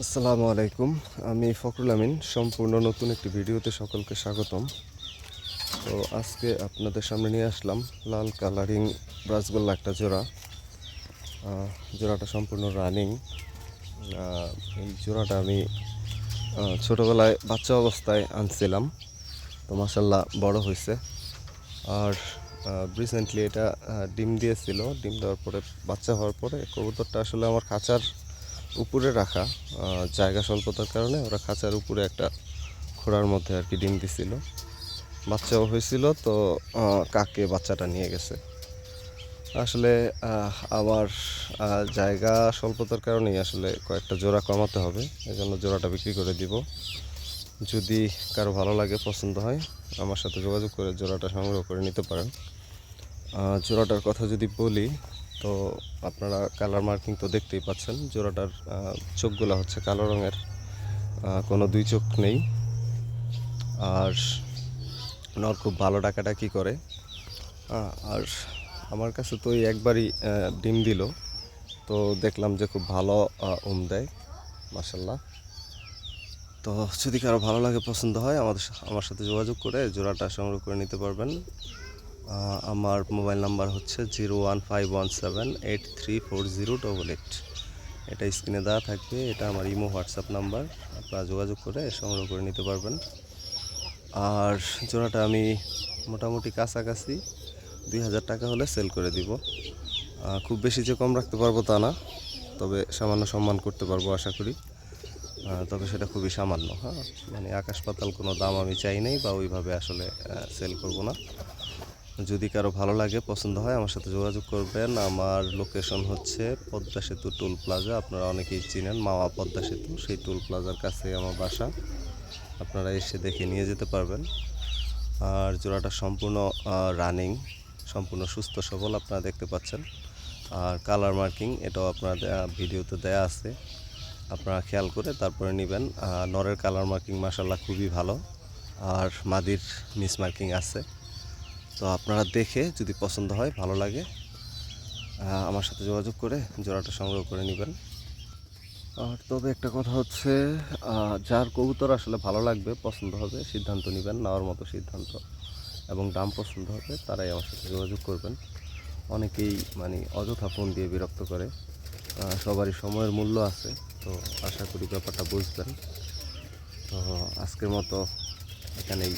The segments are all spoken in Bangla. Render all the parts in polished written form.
আসসালামু আলাইকুম। আমি ফখরুল আমিন। সম্পূর্ণ নতুন একটি ভিডিওতে সকলকে স্বাগতম। তো আজকে আপনাদের সামনে নিয়ে আসলাম লাল কালারিং ব্রাসগোল্লা একটা জোড়া। জোড়াটা সম্পূর্ণ রানিং। এই জোড়াটা আমি ছোটোবেলায় বাচ্চা অবস্থায় আনছিলাম। তো মাশাল্লাহ বড় হয়েছে। আর রিসেন্টলি এটা ডিম দিয়েছিল। ডিম দেওয়ার পরে বাচ্চা হওয়ার পরে কবুতরটা আসলে আমার খাঁচার উপরে রাখা, জায়গা স্বল্পতার কারণে ওরা খাঁচার উপরে একটা খোঁড়ার মধ্যে আর কি ডিম দিছিল। বাচ্চাও হয়েছিল, তো কাকে বাচ্চাটা নিয়ে গেছে। আসলে আমার জায়গা স্বল্পতার কারণেই আসলে কয়েকটা জোড়া কমাতে হবে, এজন্য জোড়াটা বিক্রি করে দিব। যদি কারো ভালো লাগে, পছন্দ হয়, আমার সাথে যোগাযোগ করে জোড়াটা সংগ্রহ করে নিতে পারেন। জোড়াটার কথা যদি বলি, তো আপনারা কালার মার্কিং তো দেখতেই পাচ্ছেন। জোড়াটার চোখগুলো হচ্ছে কালো রঙের, কোনো দুই চোখ নেই। আর নর খুব ভালো ডাকাডাকি করে। আর আমার কাছে তো একবারই ডিম দিল, তো দেখলাম যে খুব ভালো দেয় মাশাল্লাহ। তো যদি কারো ভালো লাগে, পছন্দ হয়, আমার সাথে যোগাযোগ করে জোড়াটা সংগ্রহ করে নিতে পারবেন। আমার মোবাইল নাম্বার হচ্ছে 01517834088। এটা স্ক্রিনে দেওয়া থাকবে। এটা আমার ইমো হোয়াটসঅ্যাপ নাম্বার। আপনারা যোগাযোগ করে সংগ্রহ করে নিতে পারবেন। আর জোড়াটা আমি মোটামুটি কাছাকাছি 2000 টাকা হলে সেল করে দিব। খুব বেশি যে কম রাখতে পারবো তা না, তবে সামান্য সম্মান করতে পারবো আশা করি। তবে সেটা খুবই সামান্য। মানে আকাশ পাতাল কোনো দাম আমি চাই নাই, বা ওইভাবে আসলে সেল করব না। যদি কারো ভালো লাগে, পছন্দ হয়, আমার সাথে যোগাযোগ করবেন। আমার লোকেশন হচ্ছে পদ্মা সেতু টুল প্লাজা। আপনারা অনেকেই চিনেন মাওয়া পদ্মা সেতু, সেই টুল প্লাজার কাছে আমার বাসা। আপনারা এসে দেখে নিয়ে যেতে পারবেন। আর জোড়াটা সম্পূর্ণ রানিং, সম্পূর্ণ সুস্থ সবল, আপনারা দেখতে পাচ্ছেন। আর কালার মার্কিং এটাও আপনার ভিডিওতে দেয়া আছে, আপনারা খেয়াল করে তারপরে নেবেন। নরের কালার মার্কিং মাশাল্লাহ খুবই ভালো, আর মাদির মিস মার্কিং আছে। তো আপনারা দেখে যদি পছন্দ হয়, ভালো লাগে, আমার সাথে যোগাযোগ করে জোড়াটা সংগ্রহ করে নেবেন। আর তবে একটা কথা হচ্ছে, যার কবুতর আসলে ভালো লাগবে, পছন্দ হবে, সিদ্ধান্ত নেবেন, নেওয়ার মতো সিদ্ধান্ত, এবং দাম পছন্দ হবে, তারাই আমার সাথে যোগাযোগ করবেন। অনেকেই মানে অযথা ফোন দিয়ে বিরক্ত করে। সবারই সময়ের মূল্য আছে, তো আশা করি ব্যাপারটা বুঝবেন। তো আজকের মতো এখানেই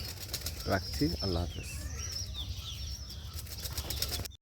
রাখছি। আল্লাহ হাফেজ।